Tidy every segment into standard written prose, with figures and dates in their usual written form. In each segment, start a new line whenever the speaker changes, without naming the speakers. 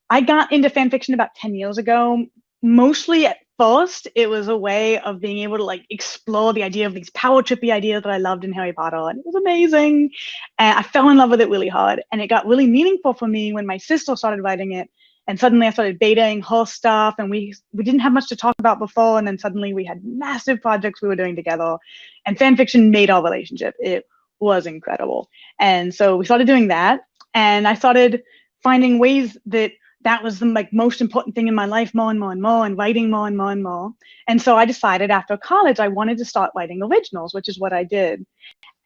I got into fan fiction about 10 years ago. Mostly at first, it was a way of being able to like explore the idea of these power trippy ideas that I loved in Harry Potter. And it was amazing. And I fell in love with it really hard. And it got really meaningful for me when my sister started writing it. And suddenly I started betaing her stuff, and we didn't have much to talk about before. And then suddenly we had massive projects we were doing together. And fan fiction made our relationship. It was incredible. And so we started doing that. And I started finding ways that was the like most important thing in my life, more and more and more, and writing more and more and more. And so I decided after college I wanted to start writing originals, which is what I did.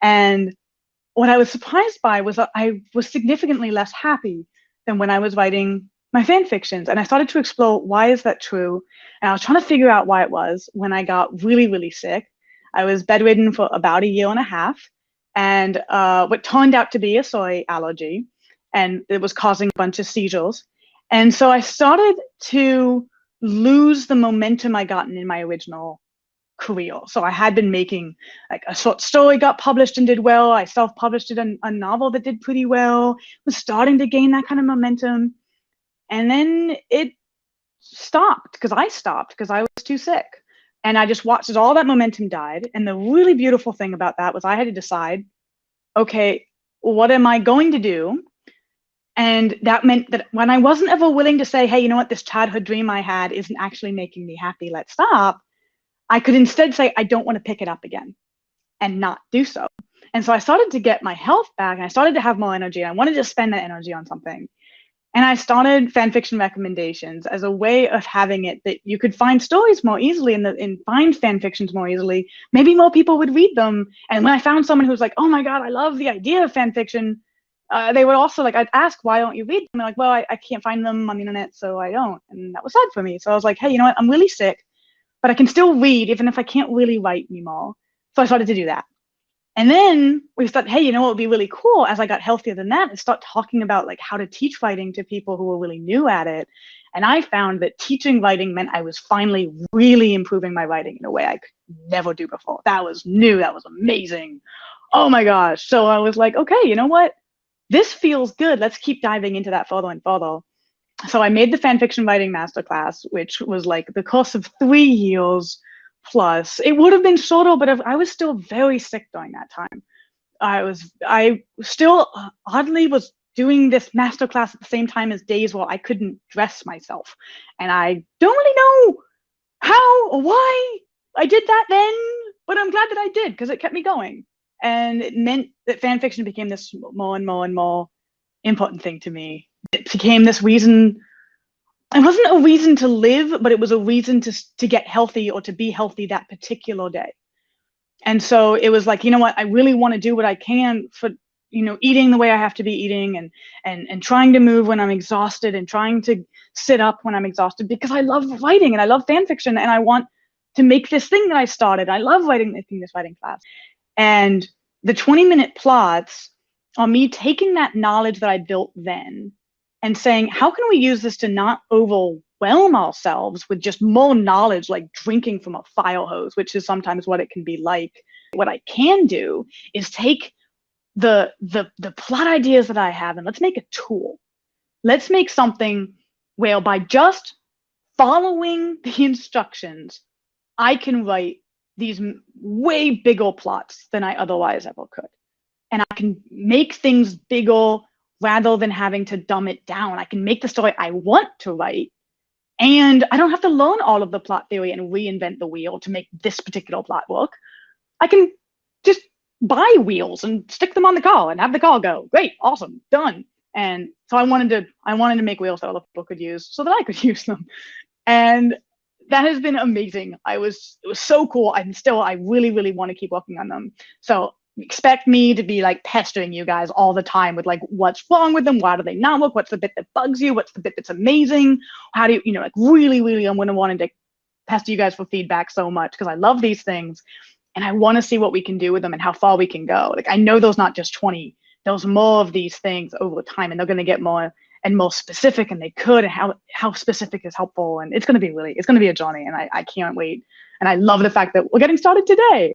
And what I was surprised by was that I was significantly less happy than when I was writing my fan fictions. And I started to explore, why is that true? And I was trying to figure out why it was. When I got really, really sick, I was bedridden for about a year and a half, and what turned out to be a soy allergy, and it was causing a bunch of seizures. And so I started to lose the momentum I gotten in my original career. So I had been making like a short story, got published and did well. I self-published a novel that did pretty well, was starting to gain that kind of momentum. And then it stopped because I was too sick. And I just watched as all that momentum died. And the really beautiful thing about that was I had to decide, okay, what am I going to do? And that meant that when I wasn't ever willing to say, hey, you know what, this childhood dream I had isn't actually making me happy, let's stop, I could instead say, I don't want to pick it up again and not do so. And so I started to get my health back, and I started to have more energy. And I wanted to spend that energy on something. And I started fan fiction recommendations as a way of having it that you could find stories more easily and find fan fictions more easily. Maybe more people would read them. And when I found someone who was like, oh my God, I love the idea of fan fiction, they would also like, I'd ask, why don't you read them? They're like, well, I can't find them on the internet, so I don't. And that was sad for me. So I was like, hey, you know what? I'm really sick, but I can still read even if I can't really write anymore. So I started to do that. And then we thought, hey, you know what would be really cool as I got healthier than that, is start talking about like how to teach writing to people who were really new at it. And I found that teaching writing meant I was finally really improving my writing in a way I could never do before. That was new. That was amazing. Oh my gosh. So I was like, okay, you know what? This feels good. Let's keep diving into that further and further. So I made the fan fiction writing masterclass, which was like the course of 3 years plus. It would have been shorter, but I was still very sick during that time. I still oddly was doing this masterclass at the same time as days where I couldn't dress myself. And I don't really know how or why I did that then, but I'm glad that I did, because it kept me going. And it meant that fan fiction became this more and more and more important thing to me. It became this reason. It wasn't a reason to live, but it was a reason to get healthy or to be healthy that particular day. And so it was like, you know what, I really want to do what I can for, you know, eating the way I have to be eating, and trying to move when I'm exhausted, and trying to sit up when I'm exhausted, because I love writing and I love fan fiction, and I want to make this thing that I started. I love making this writing class. And the 20-minute plots are me taking that knowledge that I built then and saying, how can we use this to not overwhelm ourselves with just more knowledge, like drinking from a fire hose, which is sometimes what it can be like. What I can do is take the plot ideas that I have, and let's make a tool. Let's make something where by just following the instructions, I can write these way bigger plots than I otherwise ever could. And I can make things bigger rather than having to dumb it down. I can make the story I want to write, and I don't have to learn all of the plot theory and reinvent the wheel to make this particular plot work. I can just buy wheels and stick them on the car and have the car go. Great, awesome, done. And so I wanted to make wheels that other people could use so that I could use them. And that has been amazing. It was so cool. I really, really want to keep working on them. So expect me to be like pestering you guys all the time with like, what's wrong with them? Why do they not work? What's the bit that bugs you? What's the bit that's amazing? How do you, like really, really, I'm going to want to pester you guys for feedback so much, because I love these things and I want to see what we can do with them and how far we can go. Like, I know there's not just 20, there's more of these things over time, and they're going to get more and more specific, and they could, and how specific is helpful. And it's going to be a journey, and I can't wait. And I love the fact that we're getting started today.